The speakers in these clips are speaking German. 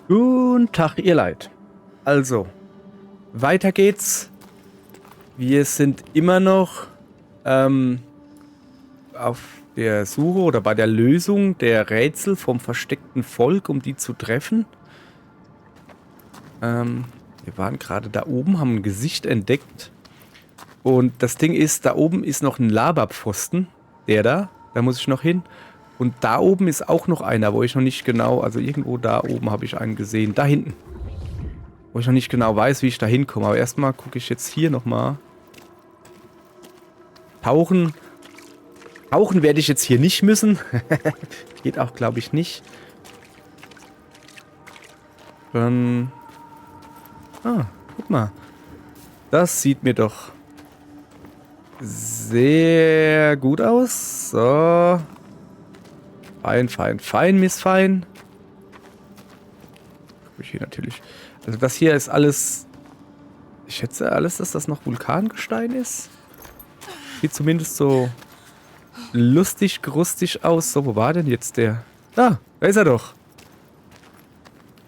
Guten Tag, ihr Leid. Also, weiter geht's. Wir sind immer noch auf der Suche oder bei der Lösung der Rätsel vom versteckten Volk, um die zu treffen. Wir waren gerade da oben, haben ein Gesicht entdeckt. Und das Ding ist, da oben ist noch ein Laberpfosten. Da muss ich noch hin. Und da oben ist auch noch einer, wo ich noch nicht genau, also irgendwo da oben habe ich einen gesehen. Da hinten. Wo ich noch nicht genau weiß, wie ich da hinkomme. Aber erstmal gucke ich jetzt hier nochmal. Tauchen werde ich jetzt hier nicht müssen. Geht auch, glaube ich, nicht. Dann... guck mal. Das sieht mir doch sehr gut aus. So. Fein, Miss Fein. Guck ich hier natürlich. Also das hier ist alles... Ich schätze alles, dass das noch Vulkangestein ist. Sieht zumindest so lustig, grustig aus. So, wo war denn jetzt der? Da ist er doch.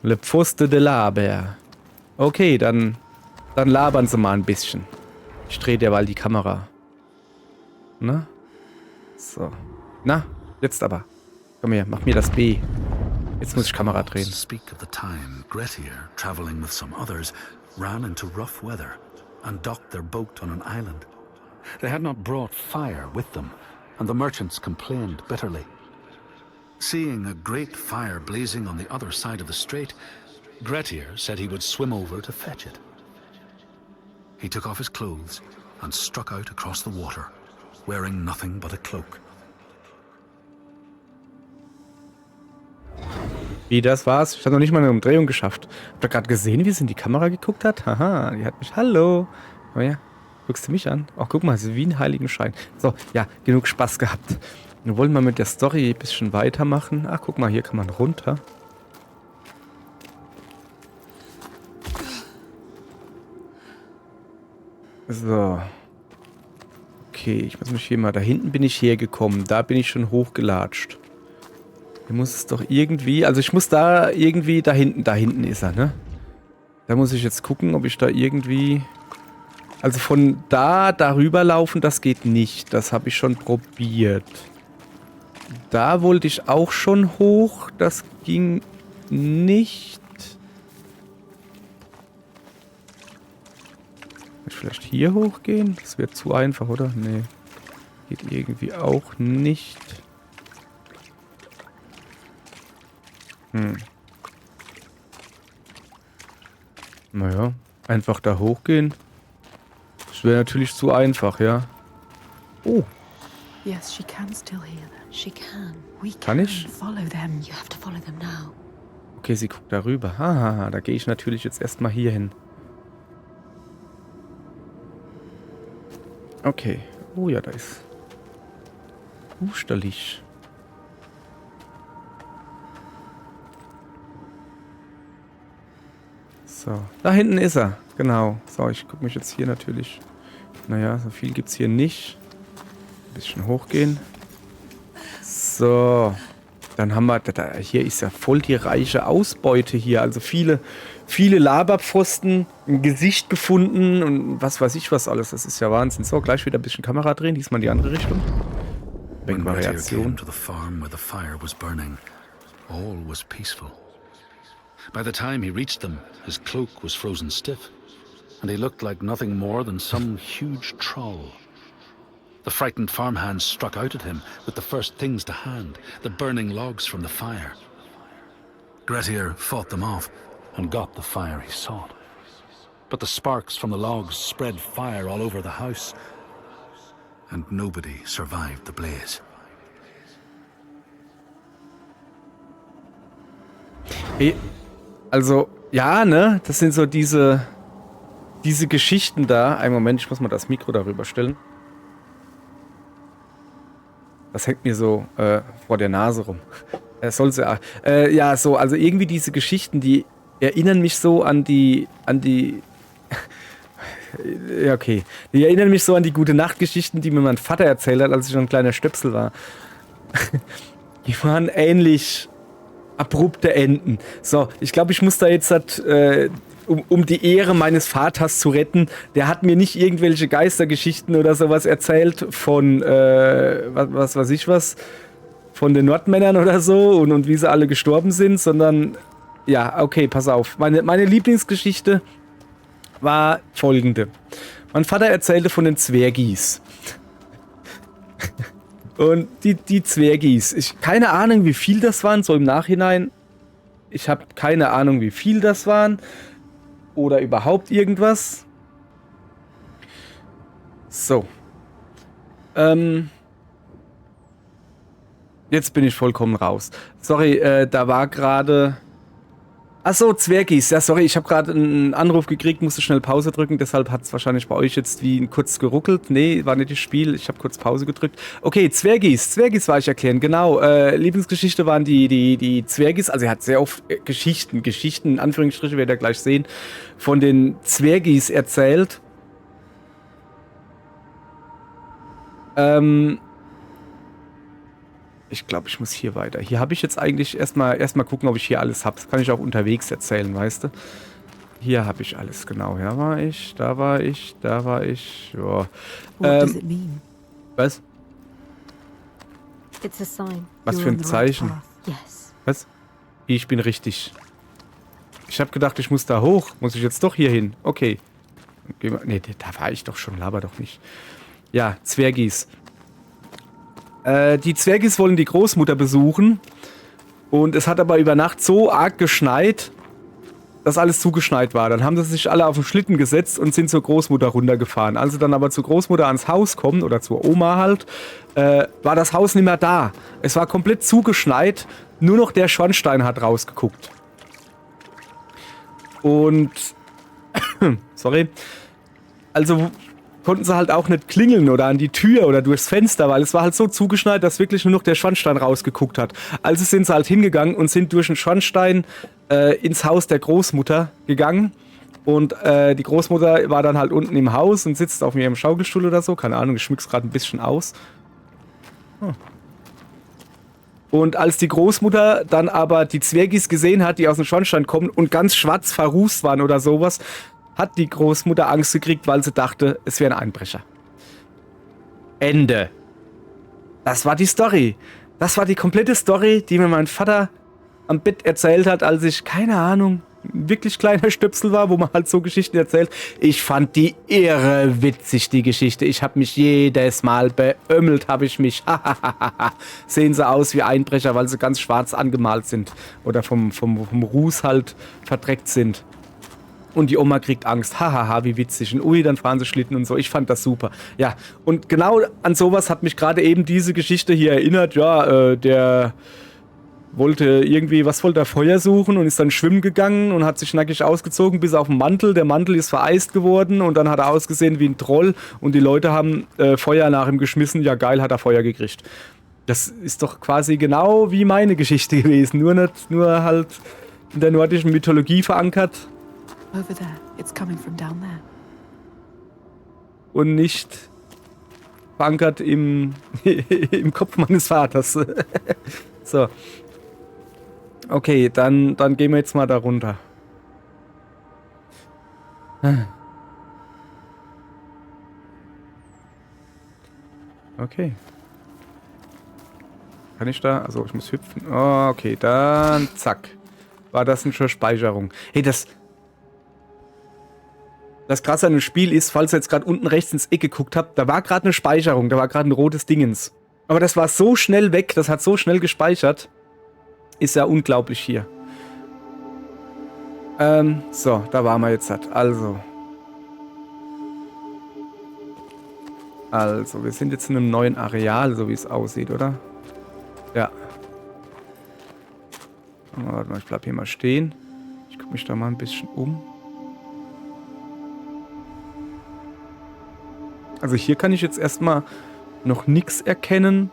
Le Pfoste de Laber. Okay, dann labern sie mal ein bisschen. Ich drehe derweil die Kamera. Na? So. Na, jetzt aber. Komm her, mach mir das B. Jetzt muss ich Kamera drehen. Speak of the time Grettir, traveling with some others, ran into rough weather and docked their boat on an island. They had not brought fire with them, and the merchants complained bitterly. Seeing a great fire blazing on the other side of the strait, Grettir said he would swim over to fetch it. He took off his clothes and struck out across the water, wearing nothing but a cloak. Wie, das war's? Ich habe noch nicht mal eine Umdrehung geschafft. Habt ihr gerade gesehen, wie es in die Kamera geguckt hat? Haha, die hat mich... Hallo. Oh ja, guckst du mich an? Ach, guck mal, sie ist wie ein Heiligenschein. So, ja, genug Spaß gehabt. Wir wollen mal mit der Story ein bisschen weitermachen. Ach, guck mal, hier kann man runter. So. Okay, ich muss mich hier mal... Da hinten bin ich hergekommen. Da bin ich schon hochgelatscht. Hier muss es doch irgendwie... Also ich muss da irgendwie... Da hinten ist er, ne? Da muss ich jetzt gucken, ob ich da irgendwie... Also von darüber laufen, das geht nicht. Das habe ich schon probiert. Da wollte ich auch schon hoch. Das ging nicht. Kann ich vielleicht hier hochgehen? Das wird zu einfach, oder? Nee. Geht irgendwie auch nicht. Naja, einfach da hochgehen. Das wäre natürlich zu einfach, ja. Oh. Yes, she can still hear them. She can. We Kann can ich? follow them. You have to follow them now. Okay, sie guckt darüber. Haha, da gehe ich natürlich jetzt erstmal hier hin. Okay. Oh ja, da ist... Wusterlich. So, da hinten ist er. Genau. So, ich gucke mich jetzt hier natürlich... Naja, so viel gibt's hier nicht. Ein bisschen hochgehen. So. Dann haben wir... Hier ist ja voll die reiche Ausbeute hier. Also viele Laberpfosten, ein Gesicht gefunden und was weiß ich was alles. Das ist ja Wahnsinn. So, gleich wieder ein bisschen Kamera drehen. Diesmal in die andere Richtung. When Grettir Variation. came to the farm where the fire was burning, all was peaceful. By the time he reached them, his cloak was frozen stiff, and he looked like nothing more than some huge troll. The frightened farmhands struck out at him with the first things to hand, the burning logs from the fire. Grettir fought them off and got the fire he sought. But the sparks from the logs spread fire all over the house, and nobody survived the blaze. Also, ja, ne? Das sind so diese Geschichten da. Einen Moment, ich muss mal das Mikro darüber stellen. Das hängt mir so vor der Nase rum. Ja, so, also irgendwie diese Geschichten, die erinnern mich so an die ja, okay. Die erinnern mich so an die Gute-Nacht-Geschichten, die mir mein Vater erzählt hat, als ich noch ein kleiner Stöpsel war. Die waren ähnlich abrupte Enden. So, ich glaube, ich muss da jetzt um die Ehre meines Vaters zu retten, der hat mir nicht irgendwelche Geistergeschichten oder sowas erzählt von, was weiß ich was, von den Nordmännern oder so und wie sie alle gestorben sind, sondern, ja, okay, pass auf. Meine Lieblingsgeschichte war folgende. Mein Vater erzählte von den Zwergis. Und die Zwergis, keine Ahnung, wie viel das waren, so im Nachhinein. Ich habe keine Ahnung, wie viel das waren. Oder überhaupt irgendwas. So. Jetzt bin ich vollkommen raus. Sorry, da war gerade... Achso, Zwergis. Ja, sorry, ich habe gerade einen Anruf gekriegt, musste schnell Pause drücken, deshalb hat es wahrscheinlich bei euch jetzt wie kurz geruckelt. Nee, war nicht das Spiel, ich habe kurz Pause gedrückt. Okay, Zwergis. Zwergis war ich erklären, genau. Lieblingsgeschichte waren die Zwergis, also er hat sehr oft Geschichten, in Anführungsstrichen, werdet ihr gleich sehen, von den Zwergis erzählt. Ich glaube, ich muss hier weiter. Hier habe ich jetzt eigentlich erstmal gucken, ob ich hier alles habe. Das kann ich auch unterwegs erzählen, weißt du? Hier habe ich alles, genau. Hier war ich, da war ich, da war ich. Ja. What does it mean? Was? It's a sign. Was You're für on ein the right Zeichen? path. Yes. Was? Ich bin richtig. Ich habe gedacht, ich muss da hoch. Muss ich jetzt doch hier hin? Okay. Nee, da war ich doch schon. Laber doch nicht. Ja, Zwergis. Die Zwergis wollen die Großmutter besuchen. Und es hat aber über Nacht so arg geschneit, dass alles zugeschneit war. Dann haben sie sich alle auf den Schlitten gesetzt und sind zur Großmutter runtergefahren. Als sie dann aber zur Großmutter ans Haus kommen, oder zur Oma halt, war das Haus nicht mehr da. Es war komplett zugeschneit. Nur noch der Schornstein hat rausgeguckt. Und... sorry. Also... konnten sie halt auch nicht klingeln oder an die Tür oder durchs Fenster, weil es war halt so zugeschneit, dass wirklich nur noch der Schornstein rausgeguckt hat. Also sind sie halt hingegangen und sind durch den Schornstein ins Haus der Großmutter gegangen. Und die Großmutter war dann halt unten im Haus und sitzt auf ihrem Schaukelstuhl oder so. Keine Ahnung, ich schmück's gerade ein bisschen aus. Und als die Großmutter dann aber die Zwergis gesehen hat, die aus dem Schornstein kommen und ganz schwarz verrußt waren oder sowas, hat die Großmutter Angst gekriegt, weil sie dachte, es wäre ein Einbrecher. Ende. Das war die Story. Das war die komplette Story, die mir mein Vater am Bett erzählt hat, als ich, keine Ahnung, ein wirklich kleiner Stöpsel war, wo man halt so Geschichten erzählt. Ich fand die irre witzig, die Geschichte. Ich habe mich jedes Mal beömmelt, habe ich mich. Sehen sie aus wie Einbrecher, weil sie ganz schwarz angemalt sind. Oder vom Ruß halt verdreckt sind. Und die Oma kriegt Angst. Hahaha, wie witzig. Und ui, dann fahren sie Schlitten und so. Ich fand das super. Ja, und genau an sowas hat mich gerade eben diese Geschichte hier erinnert. Ja, der wollte irgendwie, was wollte er, Feuer suchen und ist dann schwimmen gegangen und hat sich nackig ausgezogen bis auf den Mantel. Der Mantel ist vereist geworden und dann hat er ausgesehen wie ein Troll und die Leute haben Feuer nach ihm geschmissen. Ja, geil, hat er Feuer gekriegt. Das ist doch quasi genau wie meine Geschichte gewesen. Nur halt in der nordischen Mythologie verankert. Over there. It's coming from down there. Und nicht verankert im Kopf meines Vaters. So. Okay, dann gehen wir jetzt mal da runter. Okay. Kann ich da? Also ich muss hüpfen. Oh, okay, dann zack. War das eine Speicherung. Hey, das Krasse an dem Spiel ist, falls ihr jetzt gerade unten rechts ins Eck geguckt habt, da war gerade eine Speicherung, da war gerade ein rotes Dingens. Aber das war so schnell weg, das hat so schnell gespeichert. Ist ja unglaublich hier. So, da waren wir jetzt halt. Also, wir sind jetzt in einem neuen Areal, so wie es aussieht, oder? Ja. Warte mal, ich bleib hier mal stehen. Ich gucke mich da mal ein bisschen um. Also hier kann ich jetzt erstmal noch nichts erkennen.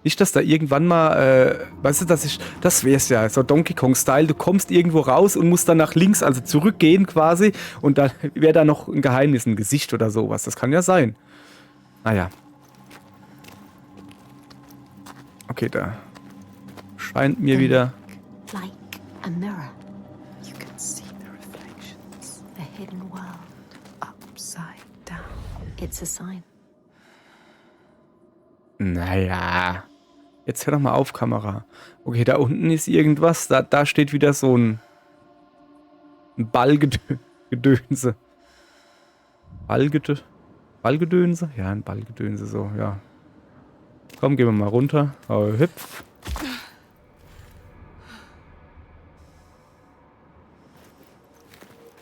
Nicht, dass da irgendwann mal, weißt du, das wär's ja, so Donkey Kong-Style, du kommst irgendwo raus und musst dann nach links, also zurückgehen quasi und dann wäre da noch ein Geheimnis, ein Gesicht oder sowas. Das kann ja sein. Naja. Okay, da scheint mir wieder... Like a mirror. You can see the reflections. The hidden world. Upside down. It's a sign. Naja. Jetzt hör doch mal auf, Kamera. Okay, da unten ist irgendwas. Da steht wieder so ein Ballgedönse. Ballgedönse? Ja, ein Ballgedönse, so, ja. Komm, gehen wir mal runter. Oh, hüpf.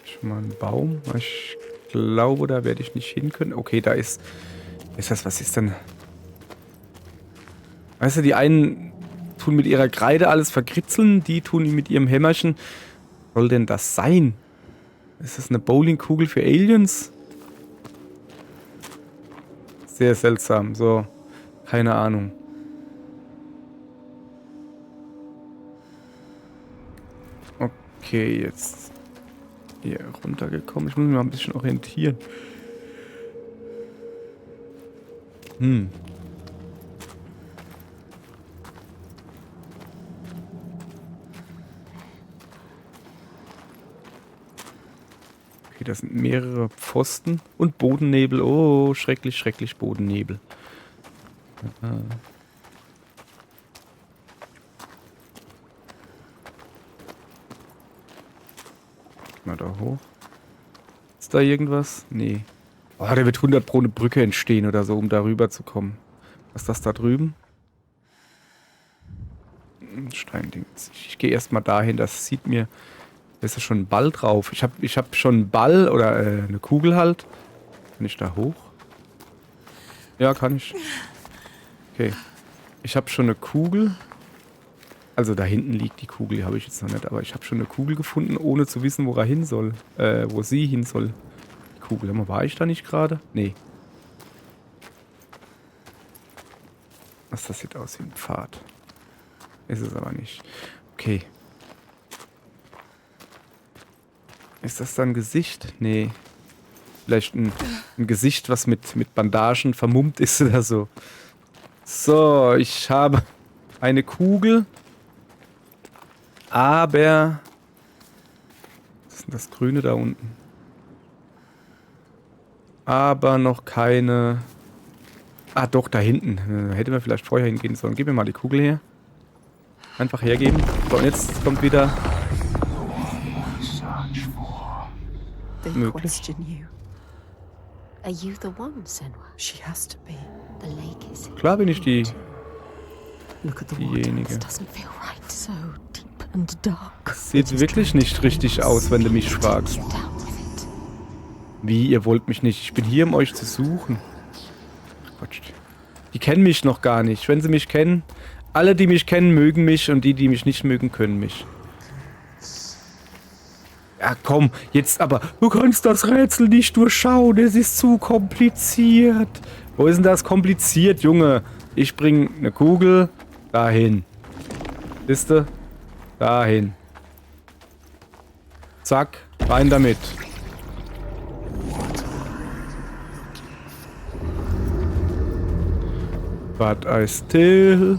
Schon mal ein Baum. Ich glaube, da werde ich nicht hin können. Okay, da ist... Ist das, was ist denn... Weißt du, die einen tun mit ihrer Kreide alles verkritzeln, die tun mit ihrem Hämmerchen. Was soll denn das sein? Ist das eine Bowlingkugel für Aliens? Sehr seltsam. So, keine Ahnung. Okay, jetzt hier runtergekommen. Ich muss mich mal ein bisschen orientieren. Okay, das sind mehrere Pfosten und Bodennebel. Oh, schrecklich, schrecklich Bodennebel. Mal da hoch. Ist da irgendwas? Nee. Oh, da wird 100 pro eine Brücke entstehen oder so, um da rüber zu kommen. Was ist das da drüben? Ein Steinding. Ich gehe erstmal dahin, das sieht mir... Da ist ja schon ein Ball drauf. Ich hab schon einen Ball oder eine Kugel halt. Kann ich da hoch? Ja, kann ich. Okay. Ich habe schon eine Kugel. Also da hinten liegt die Kugel, die habe ich jetzt noch nicht. Aber ich habe schon eine Kugel gefunden, ohne zu wissen, wo er hin soll. Wo sie hin soll. Die Kugel. War ich da nicht gerade? Nee. Was, das sieht aus wie ein Pfad. Ist es aber nicht. Okay. Ist das dann ein Gesicht? Nee. Vielleicht ein Gesicht, was mit Bandagen vermummt ist oder so. So, ich habe eine Kugel. Aber... Was ist denn das Grüne da unten? Aber noch keine... Ah, doch, da hinten. Hätte man vielleicht vorher hingehen sollen. Gib mir mal die Kugel her. Einfach hergeben. So, und jetzt kommt wieder... They Möglich. question you. Are you the one, Senwa? She has to be. The lake is... Klar bin ich die... Look at the water. diejenige. It doesn't feel right. So deep and dark. Sieht wirklich nicht richtig aus, wenn du mich fragst. Get down with it. Wie, ihr wollt mich nicht? Ich bin hier, um euch zu suchen. Ach Gott. Die kennen mich noch gar nicht. Wenn sie mich kennen... Alle, die mich kennen, mögen mich und die mich nicht mögen, können mich. Ja, komm, jetzt aber. Du kannst das Rätsel nicht durchschauen. Es ist zu kompliziert. Wo ist denn das kompliziert, Junge? Ich bring eine Kugel dahin. Siehste? Dahin. Zack, rein damit. But I still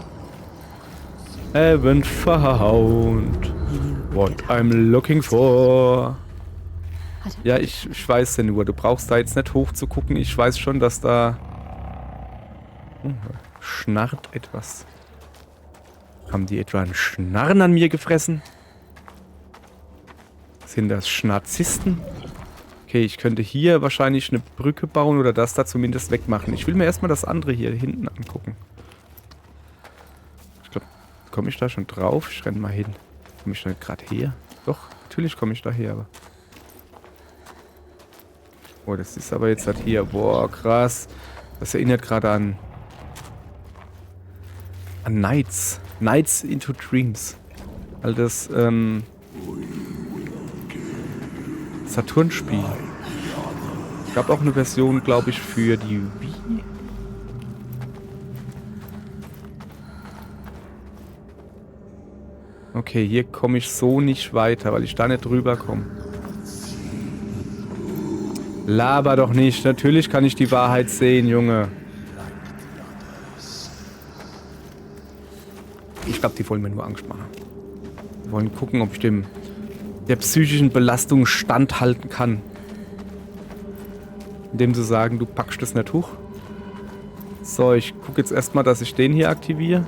haven't found what I'm looking for. Ja, ich weiß ja nur, du brauchst da jetzt nicht hoch zu gucken. Ich weiß schon, dass da... schnarrt etwas. Haben die etwa einen Schnarren an mir gefressen? Sind das Schnarzisten? Okay, ich könnte hier wahrscheinlich eine Brücke bauen oder das da zumindest wegmachen. Ich will mir erstmal das andere hier hinten angucken. Ich glaube, komme ich da schon drauf? Ich renne mal hin. Komme ich da gerade her? Doch, natürlich komme ich da her, aber... Oh, das ist aber jetzt halt hier. Boah, krass. Das erinnert gerade an Nights. Nights into Dreams. All das, Saturn-Spiel. Es gab auch eine Version, glaube ich, für die Wii. Okay, hier komme ich so nicht weiter, weil ich da nicht drüber komme. Laber doch nicht. Natürlich kann ich die Wahrheit sehen, Junge. Ich glaube, die wollen mir nur Angst machen. Wir wollen gucken, ob ich der psychischen Belastung standhalten kann. Indem sie sagen, du packst das nicht hoch. So, ich gucke jetzt erstmal, dass ich den hier aktiviere.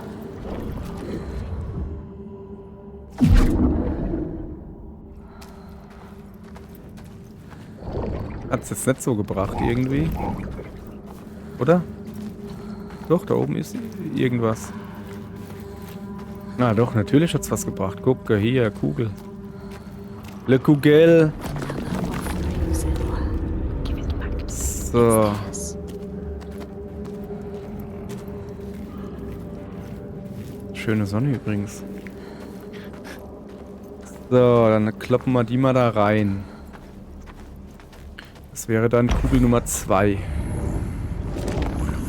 Hat es jetzt nicht so gebracht irgendwie. Oder? Doch, da oben ist irgendwas. Na doch, natürlich hat es was gebracht. Gucke, hier, Kugel. Le Kugel. So. Schöne Sonne übrigens. So, dann kloppen wir die mal da rein. Das wäre dann Kugel Nummer 2.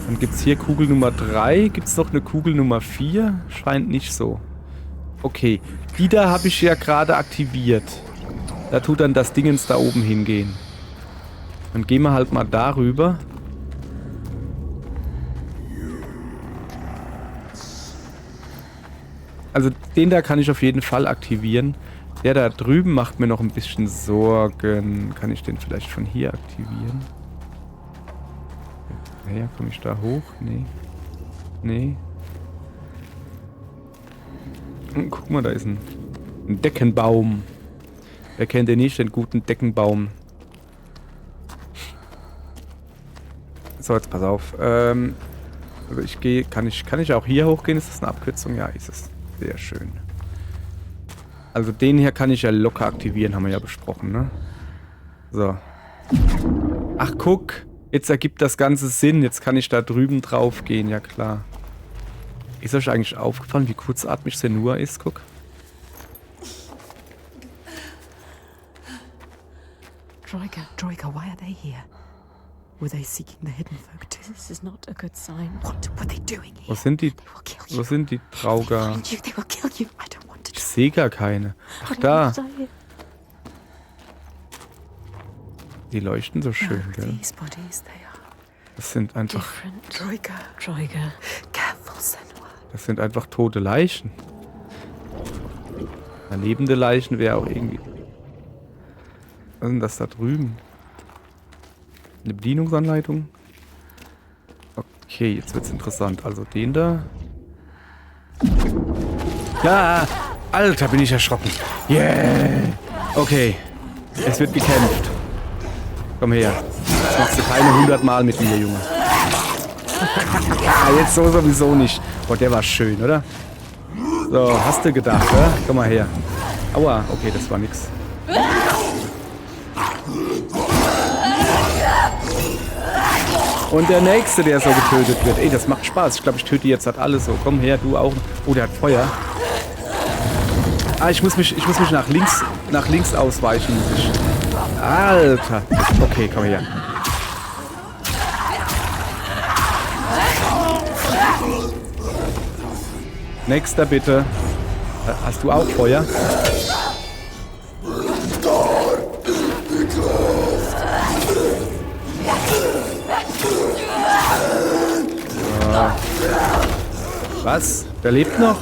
Dann gibt es hier Kugel Nummer 3. Gibt es noch eine Kugel Nummer 4? Scheint nicht so. Okay. Die da habe ich ja gerade aktiviert. Da tut dann das Dingens da oben hingehen. Dann gehen wir halt mal darüber. Also den da kann ich auf jeden Fall aktivieren. Der da drüben macht mir noch ein bisschen Sorgen. Kann ich den vielleicht von hier aktivieren? Naja, komme ich da hoch? Nee. Nee. Guck mal, da ist ein Deckenbaum. Wer kennt den nicht, den guten Deckenbaum? So, jetzt pass auf. Also ich gehe, kann ich auch hier hochgehen? Ist das eine Abkürzung? Ja, ist es. Sehr schön. Also den hier kann ich ja locker aktivieren, haben wir ja besprochen, ne? So. Ach, guck. Jetzt ergibt das Ganze Sinn. Jetzt kann ich da drüben drauf gehen, ja klar. Ist euch eigentlich aufgefallen, wie kurzatmig Senua ist? Guck. Troika, why are they here? Were they seeking the hidden folk too? This is not a good sign. What were they doing here? Wo sind die? They will kill you. Wo sind die Trauger? They will kill you. I don't want to. Ich sehe gar keine. Ach, da. Die leuchten so schön, gell? These bodies, they are Das sind einfach... Different. Troika. Careful, Senua. Das sind einfach tote Leichen. Na, lebende Leichen wäre auch irgendwie... Was ist denn das da drüben? Eine Bedienungsanleitung? Okay, jetzt wird's interessant. Also den da. Ja! Alter, bin ich erschrocken. Yeah! Okay. Es wird gekämpft. Komm her. Jetzt machst du keine 100 Mal mit mir, Junge. Jetzt so sowieso nicht. Boah, der war schön, oder? So, hast du gedacht, oder? Komm mal her. Aua, okay, das war nix. Und der nächste, der so getötet wird. Ey, das macht Spaß. Ich glaube, ich töte jetzt halt alles so. Komm her, du auch. Oh, der hat Feuer. Ah, ich muss mich nach links ausweichen. Muss ich. Alter. Okay, komm her. Nächster bitte. Hast du auch Feuer? Was? Der lebt noch?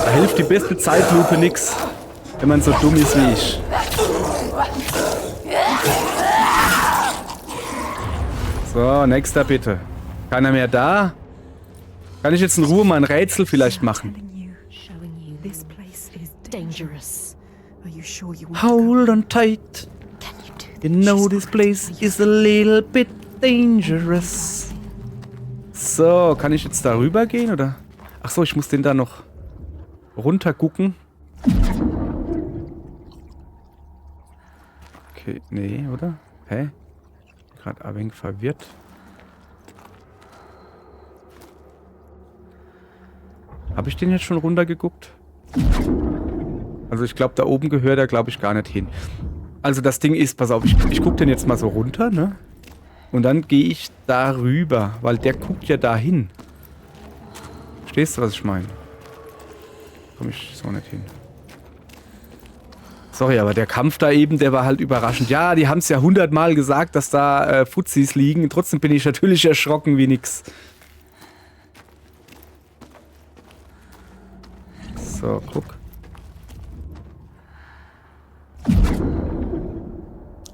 Da hilft die beste Zeitlupe nix, wenn man so dumm ist wie ich. So, nächster bitte. Keiner mehr da? Kann ich jetzt in Ruhe mein Rätsel vielleicht machen? Showing you this place is dangerous. Are you sure you want Hold on tight. Can you do You know this place is a little bit dangerous. So, kann ich jetzt da rüber gehen, oder? Ach so, ich muss den da noch runter gucken. Okay, nee, oder? Hä? Gerade ein wenig verwirrt. Habe ich den jetzt schon runtergeguckt? Also ich glaube, da oben gehört er, glaube ich, gar nicht hin. Also das Ding ist, pass auf, ich gucke den jetzt mal so runter, ne? Und dann gehe ich da rüber, weil der guckt ja da hin. Verstehst du, was ich meine? Komme ich so nicht hin. Sorry, aber der Kampf da eben, der war halt überraschend. Ja, die haben es ja 100-mal gesagt, dass da Fuzis liegen. Trotzdem bin ich natürlich erschrocken wie nix. So, guck.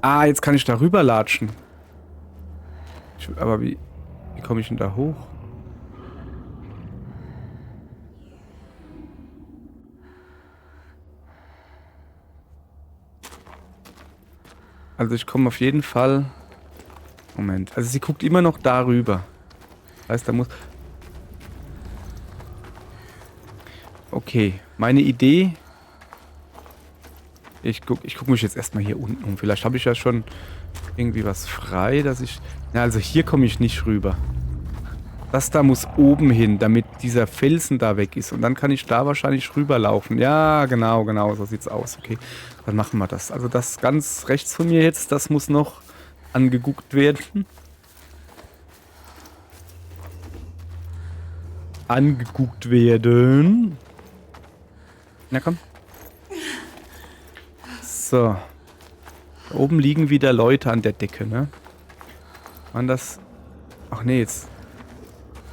Ah, jetzt kann ich da rüberlatschen. Aber wie komme ich denn da hoch? Also ich komme auf jeden Fall... Moment. Also sie guckt immer noch darüber. Das heißt, da muss... Okay, meine Idee... Ich guck mich jetzt erstmal hier unten um. Vielleicht habe ich ja schon irgendwie was frei, dass ich... Ja, also hier komme ich nicht rüber. Das da muss oben hin, damit dieser Felsen da weg ist. Und dann kann ich da wahrscheinlich rüberlaufen. Ja, genau, so sieht's aus. Okay, dann machen wir das. Also das ganz rechts von mir jetzt, das muss noch angeguckt werden. Angeguckt werden. Na komm. So. Da oben liegen wieder Leute an der Decke, ne? Waren das... Ach nee, jetzt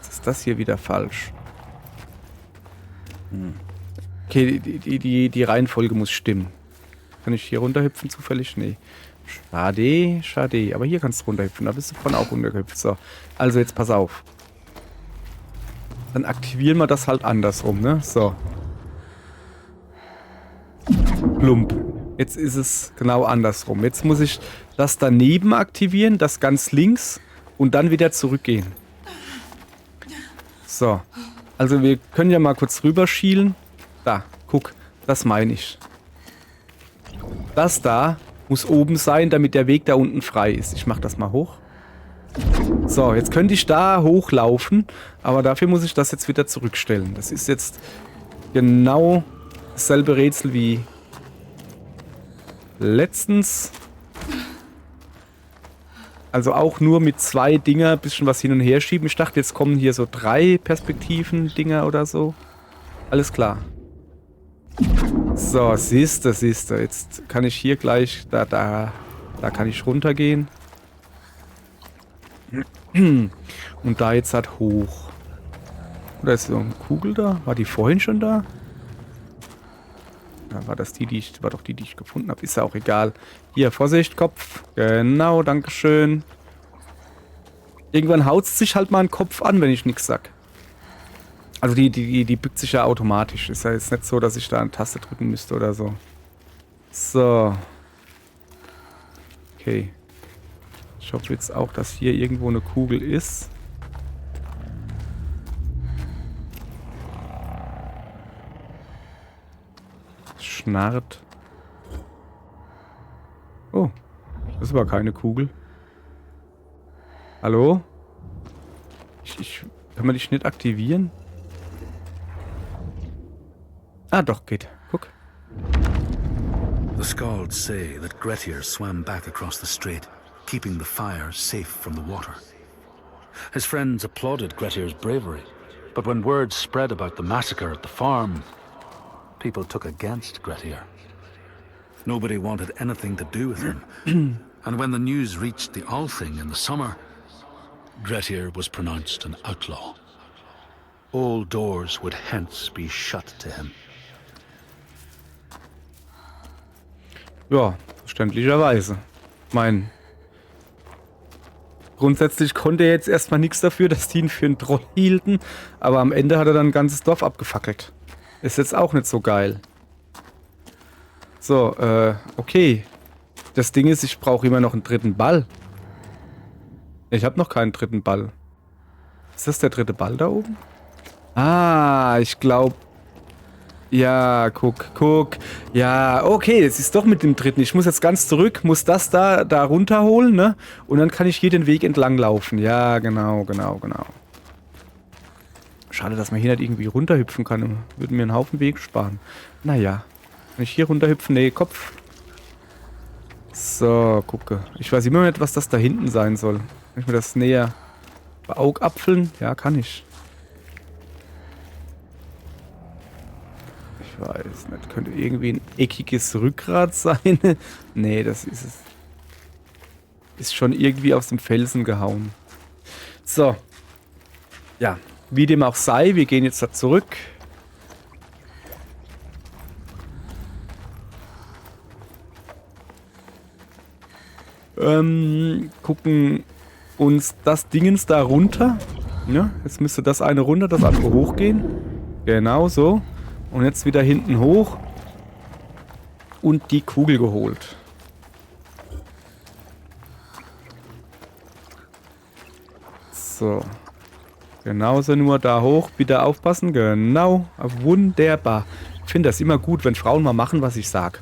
ist das hier wieder falsch. Okay, die Reihenfolge muss stimmen. Kann ich hier runterhüpfen zufällig? Nee. Schade, schade. Aber hier kannst du runterhüpfen. Da bist du von auch runtergehüpft. So. Also jetzt pass auf. Dann aktivieren wir das halt andersrum, ne? So. Plump. Jetzt ist es genau andersrum. Jetzt muss ich das daneben aktivieren, das ganz links und dann wieder zurückgehen. So. Also wir können ja mal kurz rüberschielen. Da, guck. Das meine ich. Das da muss oben sein, damit der Weg da unten frei ist. Ich mach das mal hoch. So, jetzt könnte ich da hochlaufen, aber dafür muss ich das jetzt wieder zurückstellen. Das ist jetzt genau dasselbe Rätsel wie letztens. Also auch nur mit 2 Dinger, bisschen was hin und her schieben. Ich dachte, jetzt kommen hier so 3 Perspektiven-Dinger oder so. Alles klar. So, siehste. Jetzt kann ich hier gleich, da kann ich runtergehen. Und da jetzt halt hoch. Oder ist so eine Kugel da? War die vorhin schon da? Ja, war das war doch die ich gefunden habe. Ist ja auch egal. Hier, Vorsicht, Kopf. Genau, dankeschön. Irgendwann haut es sich halt mal ein Kopf an, wenn ich nichts sag. Also die bückt sich ja automatisch. Ist ja jetzt nicht so, dass ich da eine Taste drücken müsste oder so. So. Okay. Ich hoffe jetzt auch, dass hier irgendwo eine Kugel ist. Schnarrt. Oh. Das war keine Kugel. Hallo? Kann man dich nicht aktivieren? Ah, doch, geht. Guck. The Skalds say that Grettir swam back across the strait, keeping the fire safe from the water. His friends applauded Grettir's bravery, but when word spread about the massacre at the farm, people took against Grettir. Nobody wanted anything to do with him, and when the news reached the Althing in the summer, Grettir was pronounced an outlaw. All doors would hence be shut to him. Ja, verständlicherweise. Grundsätzlich konnte er jetzt erstmal nichts dafür, dass die ihn für einen Troll hielten, aber am Ende hat er dann ein ganzes Dorf abgefackelt. Ist jetzt auch nicht so geil. So, okay. Das Ding ist, ich brauche immer noch einen 3. Ball. Ich habe noch keinen 3. Ball. Ist das der 3. Ball da oben? Ah, ich glaube... Ja, guck. Ja, okay, es ist doch mit dem 3. Ich muss jetzt ganz zurück, muss das da runterholen, ne? Und dann kann ich hier den Weg entlang laufen. Ja, genau. Schade, dass man hier nicht irgendwie runterhüpfen kann. Würde mir einen Haufen Weg sparen. Naja. Kann ich hier runterhüpfen? Nee, Kopf. So, gucke. Ich weiß immer nicht, was das da hinten sein soll. Kann ich mir das näher beaugapfeln? Ja, kann ich. Ich weiß nicht. Könnte irgendwie ein eckiges Rückgrat sein. Nee, das ist es. Ist schon irgendwie aus dem Felsen gehauen. So. Ja, wie dem auch sei, wir gehen jetzt da zurück. Gucken uns das Dingens da runter. Ja, jetzt müsste das eine runter, das andere hochgehen. Genau so. Und jetzt wieder hinten hoch. Und die Kugel geholt. So. Genauso nur da hoch. Bitte aufpassen. Genau. Wunderbar. Ich finde das immer gut, wenn Frauen mal machen, was ich sage.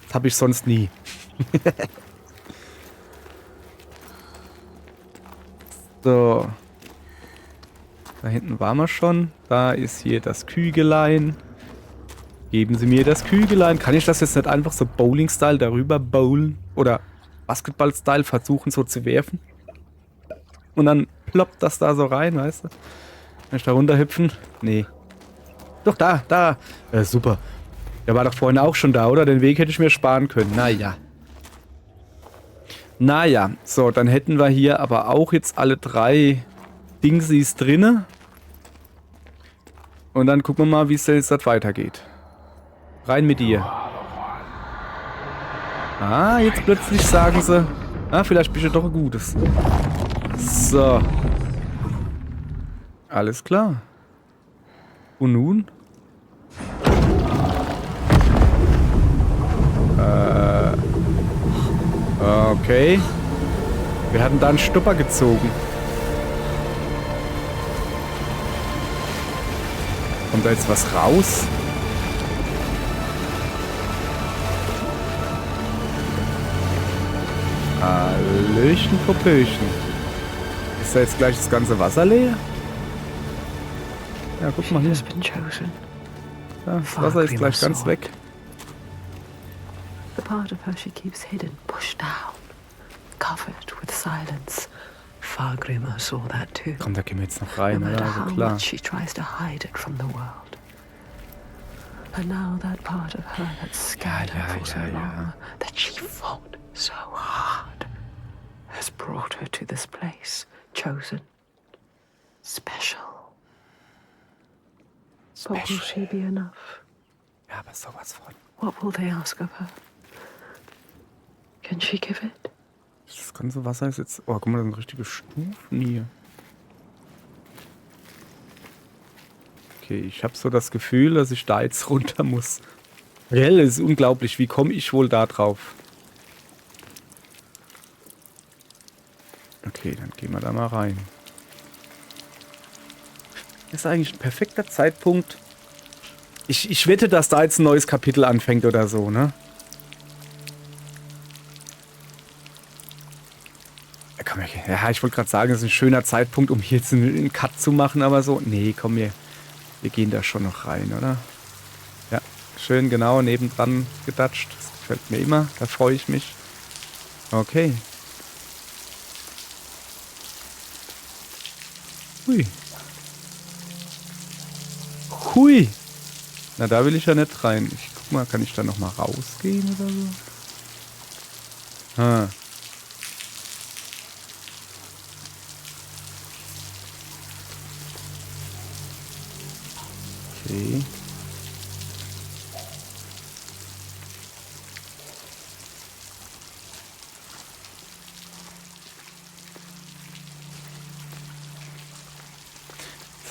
Das habe ich sonst nie. So. Da hinten waren wir schon. Da ist hier das Kügelein. Geben Sie mir das Kügelein. Kann ich das jetzt nicht einfach so Bowling-Style darüber bowlen? Oder Basketball-Style versuchen so zu werfen? Und dann ploppt das da so rein, weißt du? Kann ich da runterhüpfen? Nee. Doch, da. Super. Der war doch vorhin auch schon da, oder? Den Weg hätte ich mir sparen können. Naja. Naja, so, dann hätten wir hier aber auch jetzt alle 3 Dingsies drinne. Und dann gucken wir mal, wie es jetzt das weitergeht. Rein mit dir. Ah, jetzt plötzlich sagen sie, vielleicht bist du doch ein Gutes. So. Alles klar. Und nun? Okay. Wir hatten da einen Stupper gezogen. Kommt da jetzt was raus? Hallöchen, Popöchen. Ist da jetzt gleich das ganze Wasser leer? Ja, guck mal hier. Ja, das Wasser ist gleich ganz weg. The part of her she keeps hidden, pushed down, covered with silence. Fargrimr saw that too. Komm, da gehen wir jetzt noch No rein, matter oder? Also how klar. much she tries to hide it from the world. And now that part of her that scared her for so long, that she fought so hard, has brought her to this place, chosen, special. But will she be enough? Ja, aber sowas von. What will they ask of her? Can she give it? Das ganze Wasser ist jetzt... Oh, guck mal, das sind richtige Stufen hier. Okay, ich habe so das Gefühl, dass ich da jetzt runter muss. Reell, es ist unglaublich. Wie komme ich wohl da drauf? Okay, dann gehen wir da mal rein. Das ist eigentlich ein perfekter Zeitpunkt. Ich wette, dass da jetzt ein neues Kapitel anfängt oder so, ne? Ja, komm, ja, ich wollte gerade sagen, das ist ein schöner Zeitpunkt, um hier jetzt einen Cut zu machen, aber so. Nee, komm, wir gehen da schon noch rein, oder? Ja, schön genau nebendran gedatscht. Das gefällt mir immer, da freue ich mich. Okay. Hui. Hui. Na, da will ich ja nicht rein. Ich guck mal, kann ich da noch mal rausgehen oder so? Ah. Okay.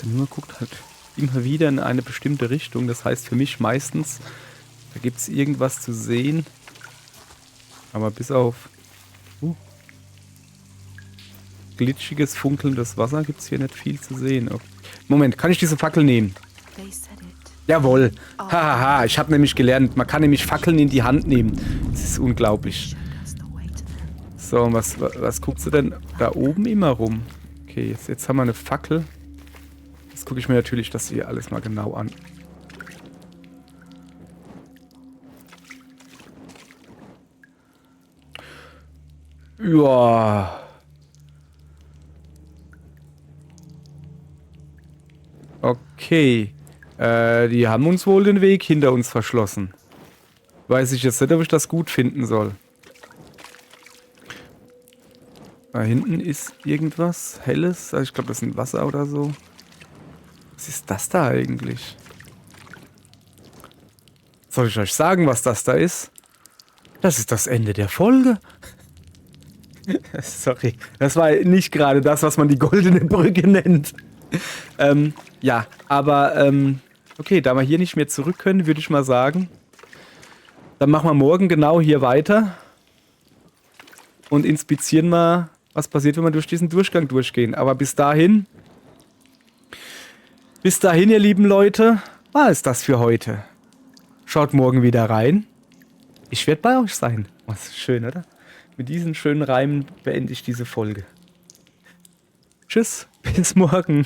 Nur guckt halt immer wieder in eine bestimmte Richtung. Das heißt für mich meistens, da gibt es irgendwas zu sehen. Aber bis auf glitschiges, funkelndes Wasser gibt es hier nicht viel zu sehen. Okay. Moment, kann ich diese Fackel nehmen? Jawohl. Hahaha, ich habe nämlich gelernt, man kann nämlich Fackeln in die Hand nehmen. Das ist unglaublich. So, und was guckst du denn da oben immer rum? Okay, jetzt haben wir eine Fackel. Jetzt gucke ich mir natürlich das hier alles mal genau an. Ja. Okay. Die haben uns wohl den Weg hinter uns verschlossen. Weiß ich jetzt nicht, ob ich das gut finden soll. Da hinten ist irgendwas Helles. Ich glaube, das ist ein Wasser oder so. Was ist das da eigentlich? Soll ich euch sagen, was das da ist? Das ist das Ende der Folge. Sorry, das war nicht gerade das, was man die goldene Brücke nennt. Ja, aber okay, da wir hier nicht mehr zurück können, würde ich mal sagen, dann machen wir morgen genau hier weiter und inspizieren mal, was passiert, wenn wir durch diesen Durchgang durchgehen. Aber bis dahin, ihr lieben Leute, war es das für heute. Schaut morgen wieder rein. Ich werde bei euch sein. Was schön, oder? Mit diesen schönen Reimen beende ich diese Folge. Tschüss, bis morgen.